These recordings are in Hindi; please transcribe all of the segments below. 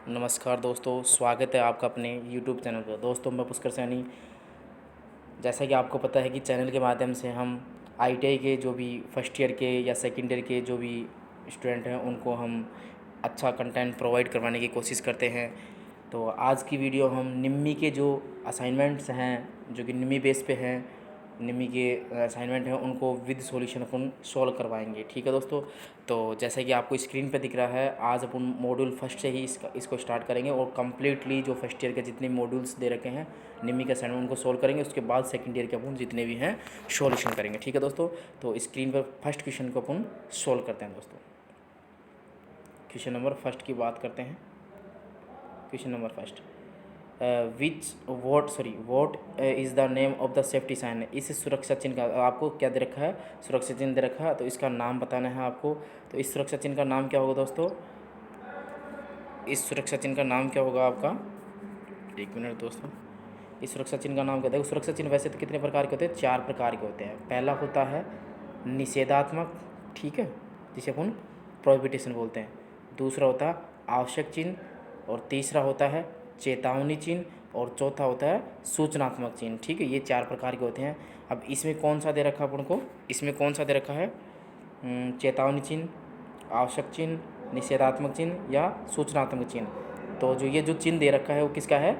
नमस्कार दोस्तों, स्वागत है आपका अपने YouTube चैनल पर। दोस्तों, मैं पुष्कर सैनी। जैसा कि आपको पता है कि चैनल के माध्यम से हम ITI के जो भी फर्स्ट ईयर के या सेकेंड ईयर के जो भी स्टूडेंट हैं उनको हम अच्छा कंटेंट प्रोवाइड करवाने की कोशिश करते हैं। तो आज की वीडियो हम निम्मी के जो असाइनमेंट्स हैं, जो कि निम्मी बेस पे हैं, निम्मी के असाइनमेंट हैं, उनको विद सॉल्यूशन अपन सॉल्व करवाएंगे। ठीक है दोस्तों। तो जैसा कि आपको स्क्रीन पे दिख रहा है, आज अपन मॉड्यूल फर्स्ट से ही इसको स्टार्ट करेंगे और कम्प्लीटली जो फर्स्ट ईयर के जितने मॉड्यूल्स दे रखे हैं निम्मी के असाइनमेंट उनको सॉल्व करेंगे। उसके बाद सेकंड ईयर के अपन जितने भी हैं सॉल्यूशन करेंगे। ठीक है दोस्तों। तो स्क्रीन पर फर्स्ट क्वेश्चन को अपन सॉल्व करते हैं दोस्तों। क्वेश्चन नंबर फर्स्ट की बात करते हैं। Question number first, what is the name of the safety sign. इस सुरक्षा चिन्ह का आपको क्या दे रखा है? सुरक्षा चिन्ह दे रखा है, तो इसका नाम बताना है आपको। तो इस सुरक्षा चिन्ह का नाम क्या होगा दोस्तों? इस सुरक्षा चिन्ह का नाम क्या होगा आपका? एक मिनट दोस्तों। इस सुरक्षा चिन्ह का नाम क्या? देखो, सुरक्षा चिन्ह वैसे तो कितने प्रकार के होते हैं? 4 प्रकार के होते हैं। पहला होता है निषेधात्मक, ठीक है, जिसे अपन प्रोहिबिटेशन बोलते हैं। दूसरा होता है आवश्यक चिन्ह, और तीसरा होता है चेतावनी चिन्ह, और चौथा होता है सूचनात्मक चिन्ह। ठीक है, ये 4 प्रकार के होते हैं। अब इसमें कौन सा दे रखा है अपन को? इसमें कौन सा दे रखा है? चेतावनी चिन्ह, आवश्यक चिन्ह, निषेधात्मक चिन्ह या सूचनात्मक चिन्ह। तो जो चिन्ह दे रखा है वो किसका है?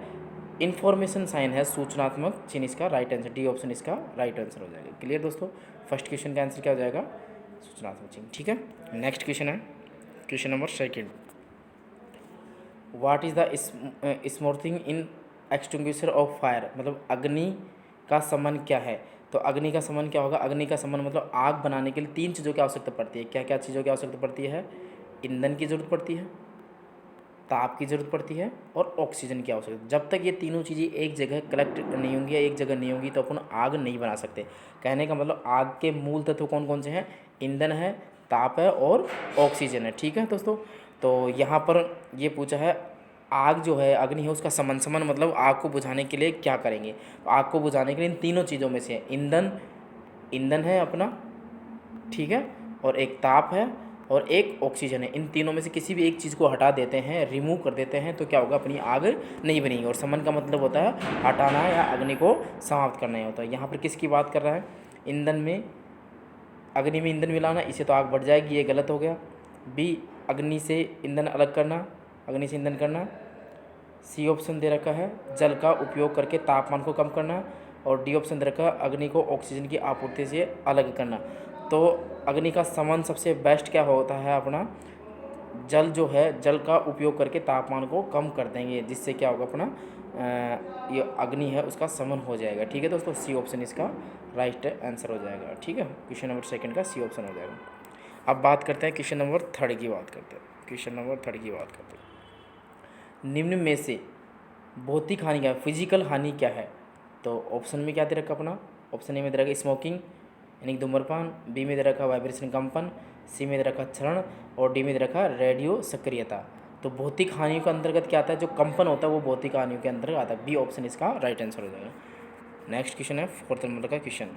इन्फॉर्मेशन साइन है, सूचनात्मक चिन्ह इसका राइट आंसर, डी ऑप्शन इसका राइट आंसर हो जाएगा। क्लियर दोस्तों? फर्स्ट क्वेश्चन का आंसर क्या हो जाएगा? सूचनात्मक चिन्ह। ठीक है, नेक्स्ट क्वेश्चन है question number second. What is the smothering in extinguisher of fire. मतलब अग्नि का समन क्या है? तो अग्नि का समन क्या होगा? अग्नि का समन मतलब आग बनाने के लिए 3 चीज़ों की आवश्यकता पड़ती है। क्या क्या चीज़ों की आवश्यकता पड़ती है? ईंधन की ज़रूरत पड़ती है, ताप की ज़रूरत पड़ती है, और ऑक्सीजन की आवश्यकता। जब तक ये तीनों चीज़ें एक जगह कलेक्ट नहीं होंगी या एक जगह नहीं होंगी तो अपन आग नहीं बना सकते। कहने का मतलब आग के मूल तत्व कौन कौन से हैं? ईंधन है, ताप है और ऑक्सीजन है। ठीक है दोस्तों। तो यहाँ पर ये पूछा है आग जो है, अग्नि है, उसका समन। समन मतलब आग को बुझाने के लिए क्या करेंगे? तो आग को बुझाने के लिए इन तीनों चीज़ों में से ईंधन ईंधन है अपना, ठीक है, और एक ताप है और एक ऑक्सीजन है। इन तीनों में से किसी भी एक चीज़ को हटा देते हैं, रिमूव कर देते हैं, तो क्या होगा? अपनी आग नहीं बनेगी। और समन का मतलब होता है हटाना या अग्नि को समाप्त करना ही होता है। यहाँ पर किसकी बात कर रहा है? ईंधन में, अग्नि में ईंधन मिलाना, इसे तो आग बढ़ जाएगी, ये गलत हो गया। बी, अग्नि से ईंधन अलग करना, अग्नि से ईंधन करना। सी ऑप्शन दे रखा है जल का उपयोग करके तापमान को कम करना, और डी ऑप्शन दे रखा है अग्नि को ऑक्सीजन की आपूर्ति से अलग करना। तो अग्नि का समन सबसे बेस्ट क्या होता है अपना? जल जो है, जल का उपयोग करके तापमान को कम कर देंगे, जिससे क्या होगा अपना ये अग्नि है उसका समन हो जाएगा। ठीक है दोस्तों, सी ऑप्शन इसका राइट आंसर हो जाएगा। ठीक है, क्वेश्चन नंबर सेकंड का सी ऑप्शन हो जाएगा। अब बात करते हैं क्वेश्चन नंबर थर्ड की बात करते हैं। क्वेश्चन नंबर थर्ड की बात करते हैं। निम्न में से भौतिक हानि क्या है? फिजिकल हानि क्या है? तो ऑप्शन में क्या दे रखा अपना? ऑप्शन ए में दे रखा स्मोकिंग यानी कि धूम्रपान, बी में दे रखा वाइब्रेशन कंपन, सी में दे रखा क्षरण, और डी में दे रखा रेडियो सक्रियता। तो भौतिक हानियों के अंतर्गत क्या आता है? जो कंपन होता है वो भौतिक हानियों के अंतर्गत आता है। बी ऑप्शन इसका राइट आंसर हो जाएगा। नेक्स्ट क्वेश्चन है फोर्थ नंबर का क्वेश्चन।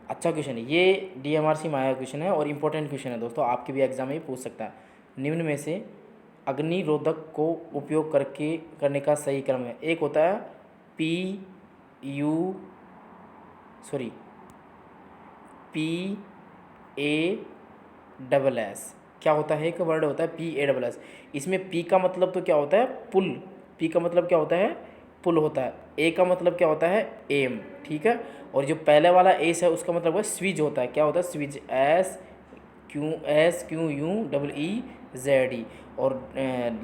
अच्छा क्वेश्चन है ये, DMRC में आया क्वेश्चन है और इंपॉर्टेंट क्वेश्चन है दोस्तों, आपके भी एग्जाम में पूछ सकता है। निम्न में से अग्निरोधक को उपयोग करने का सही क्रम है। एक होता है पी यू सॉरी PASS। क्या होता है? एक वर्ड होता है PASS। इसमें P का मतलब तो क्या होता है? पुल। P का मतलब क्या होता है? पुल होता है। A का मतलब क्या होता है? एम। ठीक है, और जो पहले वाला एस है उसका मतलब है स्विच होता है। क्या होता है? Switch, SQUEZE। और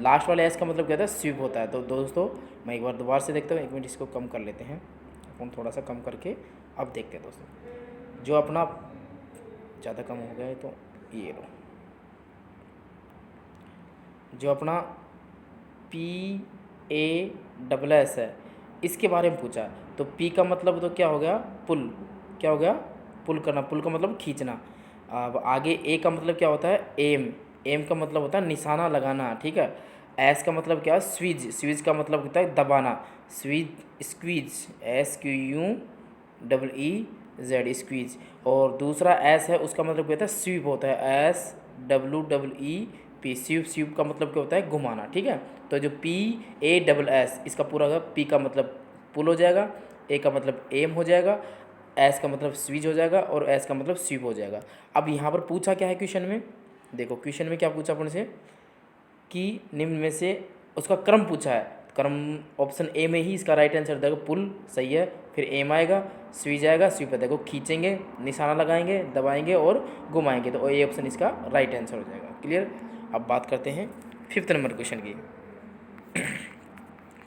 लास्ट वाले एस का मतलब क्या होता है? स्वीप होता है। तो दोस्तों मैं एक बार दोबारा से देखता हूँ, एक मिनट इसको कम कर लेते हैं अपन, थोड़ा सा कम करके अब देखते हैं दोस्तों। जो अपना ज़्यादा कम हो गया है तो ये लो, जो अपना PASS है इसके बारे में पूछा। तो P का मतलब तो क्या हो गया? पुल। क्या हो गया? पुल करना। पुल का मतलब खींचना। अब आगे A का मतलब क्या होता है? एम। एम का मतलब होता है निशाना लगाना। ठीक है, एस का मतलब क्या है? स्विच। स्विच का मतलब होता है दबाना। Switch, squeeze, SQUEEZ, squeeze. और दूसरा एस है उसका मतलब क्या होता है? स्वीप होता है, SWEEP। पी, स्वीप, स्वीप का मतलब क्या होता है, घुमाना, ठीक है। तो जो PASS इसका पूरा होगा, P का मतलब पुल हो जाएगा, A का मतलब एम हो जाएगा, S का मतलब स्विच हो जाएगा और S का मतलब स्वीप हो जाएगा। अब यहाँ पर पूछा क्या है क्वेश्चन में, देखो क्वेश्चन में क्या पूछा अपन से कि निम्न में से उसका क्रम पूछा है, क्रम ऑप्शन ए में ही इसका राइट आंसर देखो, पुल सही है, फिर एम आएगा, स्विच आएगा, स्वीप है, देखो खींचेंगे, निशाना लगाएंगे, दबाएंगे और घुमाएंगे, तो ए ऑप्शन इसका राइट आंसर हो जाएगा। क्लियर। अब बात करते हैं 5th नंबर क्वेश्चन की।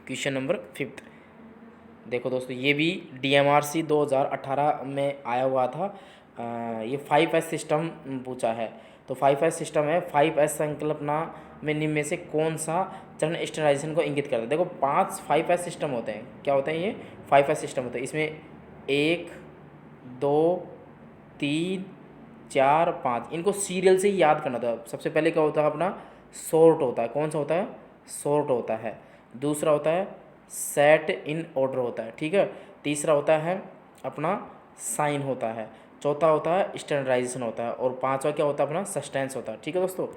क्वेश्चन नंबर 5th, देखो दोस्तों ये भी DMRC 2018 में आया हुआ था। ये 5S सिस्टम पूछा है। तो 5S सिस्टम है, 5S संकल्पना में निम्न में से कौन सा चरण स्टैंडर्डाइजेशन को इंगित करता है। देखो 5S सिस्टम होते हैं, क्या होते हैं ये 5S सिस्टम होते हैं। इसमें 1 2 3 4 5 इनको सीरियल से ही याद करना था। सबसे पहले क्या होता है अपना सॉर्ट होता है, कौन सा होता है, सॉर्ट होता है। दूसरा होता है सेट इन ऑर्डर होता है, ठीक है। तीसरा होता है अपना साइन होता है। चौथा होता है स्टैंडर्डाइजेशन होता है और पांचवा क्या होता है अपना सस्टेंस होता है, ठीक है दोस्तों।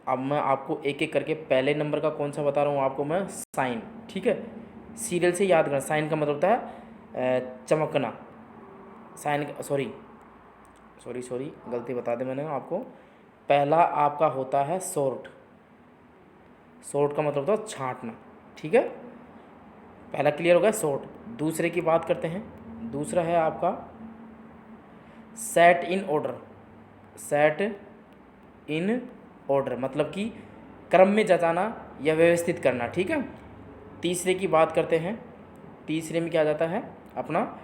अब मैं आपको एक एक करके पहले नंबर का कौन सा बता रहा हूँ आपको मैं, साइन, ठीक है। सीरियल से याद करना, साइन का मतलब होता है चमकना, साइन सॉरी गलती बता दें मैंने आपको। पहला आपका होता है सॉर्ट, सॉर्ट का मतलब होता है छांटना, ठीक है। पहला क्लियर हो गया सॉर्ट। दूसरे की बात करते हैं, दूसरा है आपका set in order, set in order मतलब कि क्रम में जचाना या व्यवस्थित करना, ठीक है। तीसरे की बात करते हैं, तीसरे में क्या आ जाता है अपना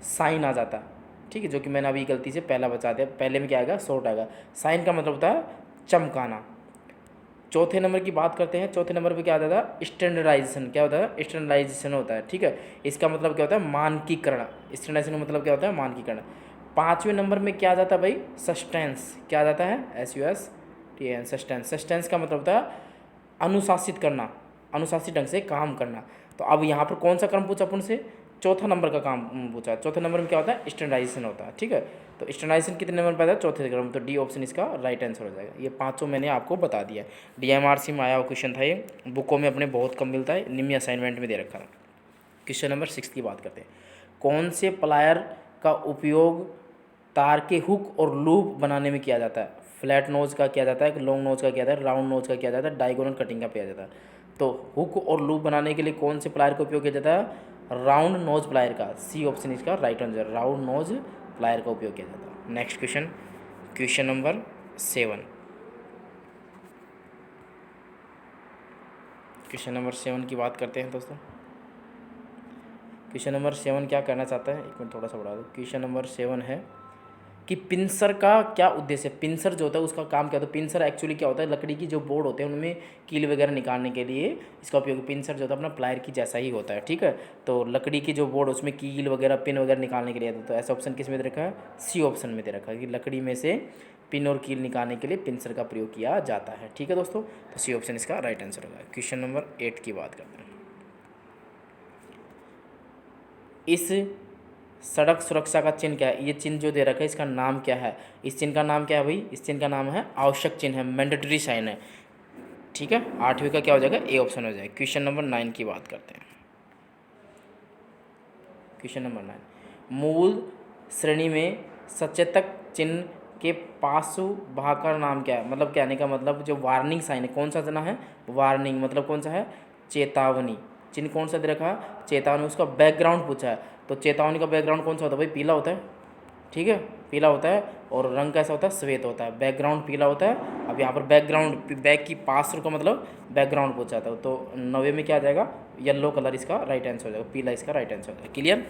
साइन आ जाता है, ठीक है, जो कि मैंने अभी गलती से पहला बता दिया। पहले में क्या आएगा, सॉर्ट आएगा। साइन का मतलब होता है चमकाना। चौथे नंबर की बात करते हैं, चौथे नंबर पे क्या आता है, स्टैंडर्डाइजेशन, क्या होता है, स्टैंडर्डाइजेशन होता है, ठीक है। इसका मतलब क्या होता है, मानकीकरण। स्टैंडर्डाइजेशन का मतलब क्या होता है, मानकीकरण। पाँचवें नंबर में क्या आ जाता है भाई, सस्टेंस, क्या आ जाता है, SUSTN, सस्टेंस। सस्टेंस का मतलब होता है अनुशासित करना, अनुशासित ढंग से काम करना। तो अब यहाँ पर कौन सा क्रम पूछा अपन से, चौथा नंबर का काम पूछा। चौथे नंबर में क्या होता है, स्टैंडर्डाइजेशन होता है, ठीक है। तो स्टैंडर्डाइजेशन कितने नंबर पर आता है, चौथे क्रम, तो डी ऑप्शन इसका राइट आंसर हो जाएगा। ये पांचों मैंने आपको बता दिया। DMRC में आया हुआ क्वेश्चन था ये, बुकों में अपने बहुत कम मिलता है, निम्न असाइनमेंट में दे रखा था। क्वेश्चन नंबर 6 की बात करते हैं। कौन से प्लायर का उपयोग तार के हुक और लूप बनाने में किया जाता है। फ्लैट नोज का किया जाता है, लॉन्ग नोज का किया जाता है, राउंड नोज का किया जाता है, डायगोनल कटिंग का किया जाता है। तो हुक और लूप बनाने के लिए कौन से प्लायर का उपयोग किया जाता है, राउंड नोज प्लायर का। सी ऑप्शन इसका right answer, round knows plier का उपयोग किया जाता है। Next question, question number 7। Question number 7 की बात करते हैं दोस्तों। क्वेश्चन नंबर 7 क्या करना चाहता है, एक मिनट थोड़ा सा बढ़ा दो। क्वेश्चन नंबर 7 है कि पिंसर का क्या उद्देश्य है। पिंसर जो होता है उसका काम क्या होता है। पिंसर एक्चुअली क्या होता है, लकड़ी की जो बोर्ड होते हैं उनमें कील वगैरह निकालने के लिए इसका उपयोग। पिंसर जो होता है अपना प्लायर की जैसा ही होता है, ठीक है। तो लकड़ी की जो बोर्ड उसमें कील वगैरह पिन वगैरह निकालने के लिए आता है। तो ऐसा ऑप्शन किस में दे रखा है, सी ऑप्शन में दे रखा है कि लकड़ी में से पिन और कील निकालने के लिए पिंसर का प्रयोग किया जाता है, ठीक है दोस्तों। तो सी ऑप्शन इसका राइट आंसर होगा। क्वेश्चन नंबर 8 की बात करते हैं। इस सड़क सुरक्षा का चिन्ह क्या है, ये चिन्ह जो दे रखा है इसका नाम क्या है। इस चिन्ह का नाम क्या है भाई, इस चिन्ह का नाम है आवश्यक चिन्ह है, मैंडेटरी साइन है, ठीक है। 8वीं का क्या हो जाएगा, ए ऑप्शन हो जाएगा। क्वेश्चन नंबर 9 की बात करते हैं। क्वेश्चन नंबर 9, मूल श्रेणी में सचेतक चिन्ह के पार्श्व भाग का नाम क्या है। मतलब कहने का मतलब जो वार्निंग साइन है, कौन सा देना है, वार्निंग मतलब कौन सा है, चेतावनी। चिन्ह कौन सा दे रखा है, चेतावनी। उसका बैकग्राउंड पूछा है, तो चेतावनी का बैकग्राउंड कौन सा होता है भाई, पीला होता है, ठीक है, पीला होता है। और रंग कैसा होता है, श्वेत होता है। बैकग्राउंड पीला होता है। अब यहाँ पर बैकग्राउंड, बैक की पार्श्व का मतलब बैकग्राउंड पूछा था, तो 9वें में क्या आ जाएगा, येलो कलर इसका राइट आंसर हो जाएगा, पीला इसका राइट आंसर हो जाएगा। क्लियर।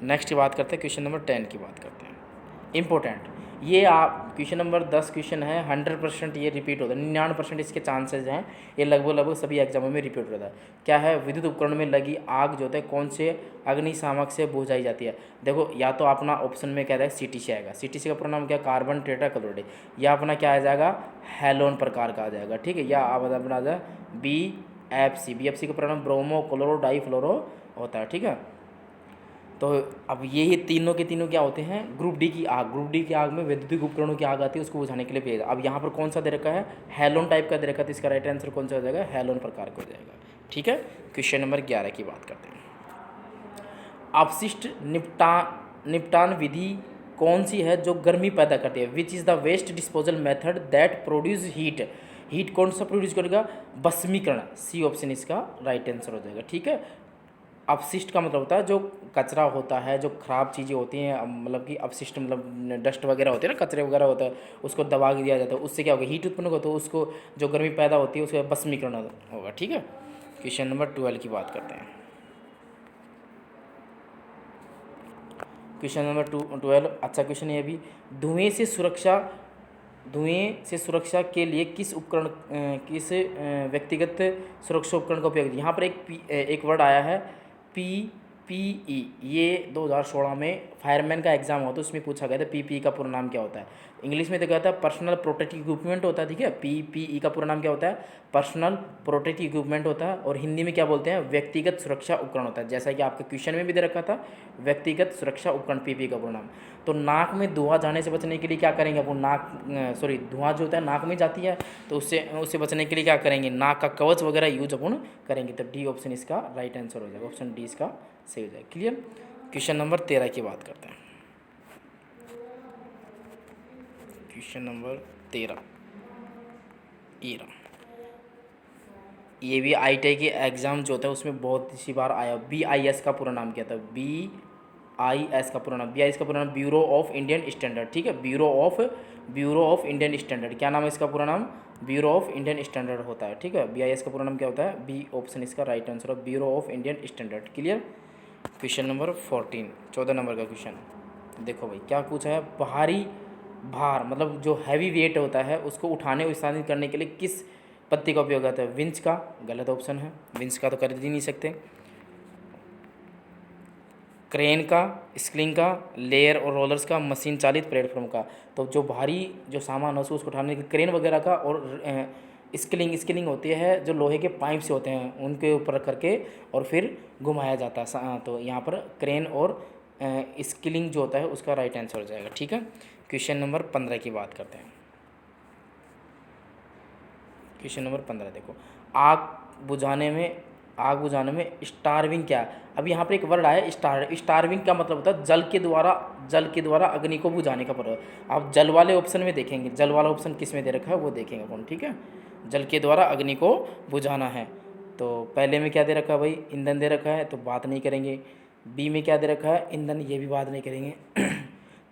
नेक्स्ट की बात करते हैं, क्वेश्चन नंबर 10 की बात करते हैं। इंपॉर्टेंट, ये आप क्वेश्चन नंबर 10 क्वेश्चन है, 100% ये रिपीट होता है, 99% इसके चांसेज हैं, ये लगभग सभी एग्जामों में रिपीट होता है। क्या है, विद्युत उपकरण में लगी आग जो होता है कौन से अग्निशामक से बुझाई जाती है। देखो या तो अपना ऑप्शन में क्या है, CTC आएगा। CTC का पूरा नाम क्या, कार्बन टेट्राक्लोराइड। या अपना क्या आ जाएगा, हैलोन प्रकार का आ जाएगा, ठीक है। या अपना आ जाए BFC। BFC का पूरा नाम ब्रोमो क्लोरो डाई फ्लोरो होता है, ठीक है। तो अब ये तीनों के तीनों क्या होते हैं, ग्रुप डी की आग। ग्रुप डी की आग में वैद्युतिक उपकरणों की आग आती है, उसको बुझाने के लिए भेजा। अब यहाँ पर कौन सा दे रखा है, हेलोन टाइप का दे रखा है, तो इसका राइट आंसर कौन सा हो जाएगा, हेलोन प्रकार का हो जाएगा। ठीक है, क्वेश्चन नंबर 11 की बात करते हैं। अपशिष्ट निपटान विधि कौन सी है जो गर्मी पैदा करती है, which is the waste disposal method that produce heat. Heat कौन सा प्रोड्यूस करेगा, भस्मीकरण। सी ऑप्शन इसका राइट आंसर हो जाएगा। ठीक है, अपशिष्ट का मतलब होता है जो कचरा होता है, जो खराब चीज़ें होती हैं, मतलब कि अपशिष्ट मतलब डस्ट वगैरह होते हैं ना, कचरे वगैरह होता है, उसको दबा के दिया जाता है, उससे क्या होगा, हीट उत्पन्न होगा, तो उसको जो गर्मी पैदा होती है उसका भस्मीकरण होगा। ठीक है, क्वेश्चन नंबर 12 की बात करते हैं। क्वेश्चन नंबर 12 अच्छा क्वेश्चन है अभी। धुएं से सुरक्षा के लिए किस व्यक्तिगत सुरक्षा उपकरण का उपयोग। यहाँ पर एक वर्ड आया है PPE। ये 2016 में फायरमैन का एग्जाम होता है, उसमें पूछा गया था PPE का पूरा नाम क्या होता है। इंग्लिश में तो कहता है पर्सनल प्रोटेक्टिव इक्विपमेंट होता है। ठीक है, PPE का पूरा नाम क्या होता है, पर्सनल प्रोटेक्टिव इक्विपमेंट होता है। और हिंदी में क्या बोलते हैं, व्यक्तिगत सुरक्षा उपकरण होता है। जैसा कि आपके क्वेश्चन में भी दे रखा था, व्यक्तिगत सुरक्षा उपकरण PPE का पूरा नाम। तो नाक में धुआं जाने से बचने के लिए क्या करेंगे अपन, धुआं जो होता है नाक में जाती है, तो उससे बचने के लिए क्या करेंगे, नाक का कवच वगैरह यूज अपन करेंगे। तो डी ऑप्शन इसका राइट आंसर हो जाएगा, ऑप्शन डी इसका सही हो जाएगा। क्लियर, क्वेश्चन नंबर 13 की बात करते हैं। क्वेश्चन नंबर 13 ये भी IIT के एग्ज़ाम जो होता है उसमें बहुत सी बार आया। BIS का पूरा नाम क्या था, BIS का पूरा नाम, BIS का पूरा नाम ब्यूरो ऑफ इंडियन स्टैंडर्ड। ठीक है, ब्यूरो ऑफ इंडियन स्टैंडर्ड, क्या नाम है इसका पूरा नाम, ब्यूरो ऑफ इंडियन स्टैंडर्ड होता है। ठीक है, BIS का पूरा नाम क्या होता है, बी ऑप्शन इसका राइट आंसर है, bureau of Indian standard. Clear, question number 14 number का क्वेश्चन देखो भाई, क्या पूछा है, भारी भार मतलब जो हैवी वेट होता है उसको उठाने और स्थानांतरित करने के लिए किस पत्ती का उपयोग होता है, विंच का। गलत ऑप्शन है, विंच का तो कर ही नहीं सकते। क्रेन का, स्क्लिंग का, लेयर और रोलर्स का, मशीन चालित प्लेटफॉर्म का। तो जो भारी जो सामान हो उसको उठाने के क्रेन वगैरह का, और स्किलिंग होती है जो लोहे के पाइप से होते हैं उनके ऊपर करके और फिर घुमाया जाता है। तो यहाँ पर क्रेन और स्किलिंग जो होता है उसका राइट आंसर हो जाएगा। ठीक है, क्वेश्चन नंबर 15 की बात करते हैं। क्वेश्चन नंबर 15 देखो, आग बुझाने में स्टार्विंग क्या है। अब यहाँ पर एक वर्ड आया स्टार्विंग का मतलब होता है जल के द्वारा अग्नि को बुझाने का प्रयोग। आप जल वाले ऑप्शन में देखेंगे, जल वाला ऑप्शन किस में दे रखा है वो देखेंगे कौन। ठीक है, जल के द्वारा अग्नि को बुझाना है। तो पहले में क्या दे रखा है भाई, ईंधन दे रखा है, तो बात नहीं करेंगे। बी में क्या दे रखा है, ईंधन, ये भी बात नहीं करेंगे।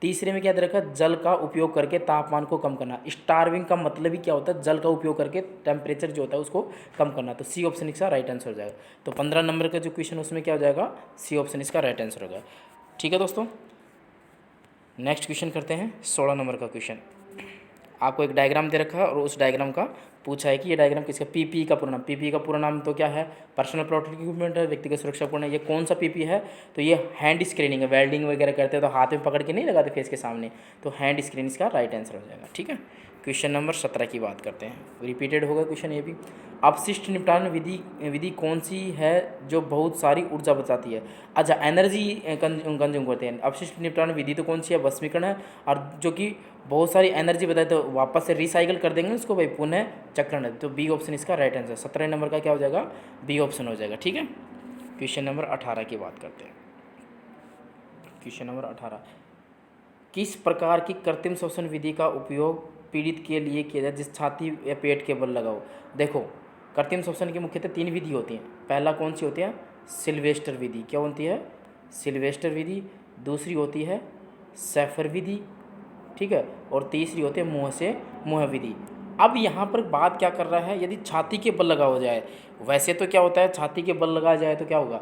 तीसरे में क्या दे रखा है, जल का उपयोग करके तापमान को कम करना। स्टार्विंग का मतलब ही क्या होता है, जल का उपयोग करके टेम्परेचर जो होता है उसको कम करना। तो सी ऑप्शन इसका राइट आंसर हो जाएगा। तो 15 नंबर का जो क्वेश्चन उसमें क्या हो जाएगा, सी ऑप्शन इसका राइट आंसर होगा। ठीक है दोस्तों, नेक्स्ट क्वेश्चन करते हैं। 16 नंबर का क्वेश्चन, आपको एक डायग्राम दे रखा है और उस डायग्राम का पूछा है कि ये डायग्राम किसका, PPE का पूरा नाम। PPE का पूरा नाम तो क्या है, पर्सनल प्रोटेक्टिव इक्विपमेंट है, व्यक्तिगत सुरक्षा उपकरण है। ये कौन सा PPE है, तो ये हैंड स्क्रीनिंग है। वेल्डिंग वगैरह करते हैं तो हाथ में पकड़ के नहीं लगाते फेस के सामने, तो हैंड स्क्रीन इसका राइट आंसर हो जाएगा। ठीक है, क्वेश्चन नंबर 17 की बात करते हैं। रिपीटेड होगा क्वेश्चन ये भी। अपशिष्ट निपटान विधि कौन सी है जो बहुत सारी ऊर्जा बचाती है। अच्छा, एनर्जी कंज्यूम करते हैं। अपशिष्ट निपटान विधि तो कौन सी है, भस्मीकरण है, और जो कि बहुत सारी एनर्जी बताए तो वापस से रिसाइकल कर देंगे उसको भाई, पुनः चक्रण है। तो बी ऑप्शन इसका राइट आंसर। 17 नंबर का क्या हो जाएगा, बी ऑप्शन हो जाएगा। ठीक है, क्वेश्चन नंबर 18 की बात करते हैं। क्वेश्चन नंबर 18, किस प्रकार की कृत्रिम श्वसन विधि का उपयोग पीड़ित के लिए किया जाए जिस छाती या पेट के बल लगाओ। देखो, कृत्रिम श्वसन की मुख्यतः 3 विधि होती हैं। पहला कौन सी होती है, सिल्वेस्टर विधि। क्या होती है, सिल्वेस्टर विधि। दूसरी होती है सैफर विधि। ठीक है, और तीसरी होती है मुँह से मुँह विधि। अब यहाँ पर बात क्या कर रहा है, यदि छाती के बल लगा हो जाए, वैसे तो क्या होता है, छाती के बल लगाया जाए तो क्या होगा,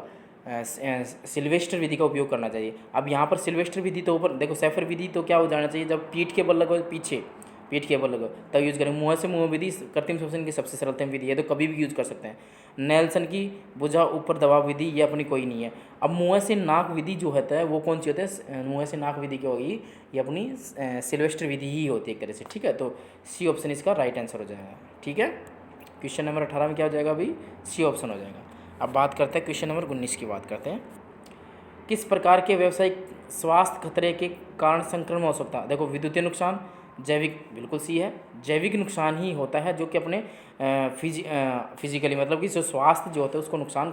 सिल्वेस्टर विधि का उपयोग करना चाहिए। अब यहाँ पर सिल्वेस्टर विधि तो ऊपर देखो, सैफर विधि तो क्या हो जाना चाहिए, जब पीठ के बल लगाओ, पीछे पीठ के बल लगाओ तब यूज़ करें। मुँह से मुँह विधि कृत्रिम श्वसन की सबसे सरलतम विधि है, तो कभी भी यूज़ कर सकते हैं। नेल्सन की भुजा ऊपर दबाव विधि, ये अपनी कोई नहीं है। अब मुँह से नाक विधि जो होता है वो कौन सी होती है, मुँह से नाक विधि क्या होगी, ये अपनी सिल्वेस्टर विधि ही होती है एक तरह से। ठीक है, तो सी ऑप्शन इसका राइट आंसर हो जाएगा। ठीक है, क्वेश्चन नंबर 18 में क्या हो जाएगा अभी, सी ऑप्शन हो जाएगा। अब बात करते हैं क्वेश्चन नंबर 19 की बात करते हैं। किस प्रकार के व्यावसायिक स्वास्थ्य खतरे के कारण संक्रमण हो सकता है? देखो, विद्युतीय नुकसान, जैविक, बिल्कुल सी है। जैविक नुकसान ही होता है जो कि अपने फिजिकली मतलब कि जो स्वास्थ्य जो होता है उसको नुकसान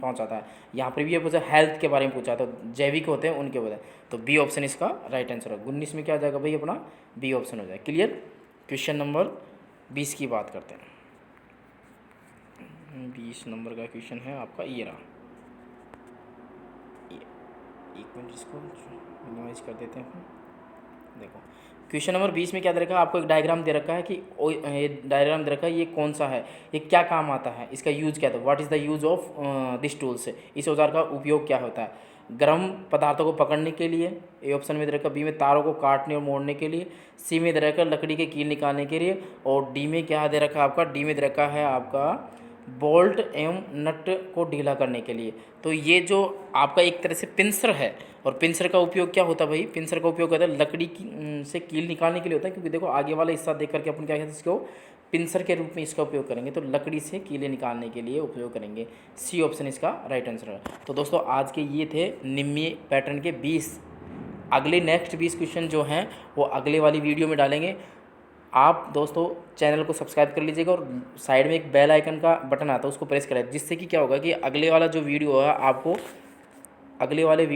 पहुंचाता है। यहाँ पर भी ये पूछा, हेल्थ के बारे में पूछा, तो जैविक होते हैं उनके वजह, तो बी ऑप्शन इसका राइट आंसर है। 19 में क्या आ जाएगा भाई अपना? बी ऑप्शन हो जाएगा। क्लियर। क्वेश्चन नंबर 20 की बात करते हैं। 20 नंबर का क्वेश्चन है आपका, ये रहा। एक मिनट, इसको मिनिमाइज कर देते हैं। देखो, क्वेश्चन नंबर 20 में क्या दे रखा है आपको? एक डायग्राम दे रखा है कि ये डायग्राम दे रखा है, ये कौन सा है, ये क्या काम आता है, इसका यूज क्या था, what is the use of this tools, इस औजार का उपयोग क्या होता है? गर्म पदार्थों को पकड़ने के लिए, ए ऑप्शन में दे रखा, बी में तारों को काटने और मोड़ने के लिए, सी में दे रखा लकड़ी के कील निकालने के लिए, और डी में क्या दे रखा है आपका? डी में दे रखा है आपका बोल्ट एवं नट को ढीला करने के लिए। तो ये जो आपका एक तरह से पिंसर है, और पिंसर का उपयोग क्या होता है भाई? पिंसर का उपयोग होता है लकड़ी की से कील निकालने के लिए होता है, क्योंकि देखो आगे वाला हिस्सा देख करके अपन क्या कहते हैं, इसको पिंसर के रूप में इसका उपयोग करेंगे, तो लकड़ी से कीलें निकालने के लिए उपयोग करेंगे। सी ऑप्शन इसका राइट आंसर है। तो दोस्तों आज के ये थे निम्न पैटर्न के 20। अगले नेक्स्ट 20 क्वेश्चन जो हैं वो अगले वाली वीडियो में डालेंगे। आप दोस्तों चैनल को सब्सक्राइब कर लीजिएगा, और साइड में एक बेल आइकन का बटन आता है उसको प्रेस करें, जिससे कि क्या होगा कि अगले वाला जो वीडियो है आपको अगले वाले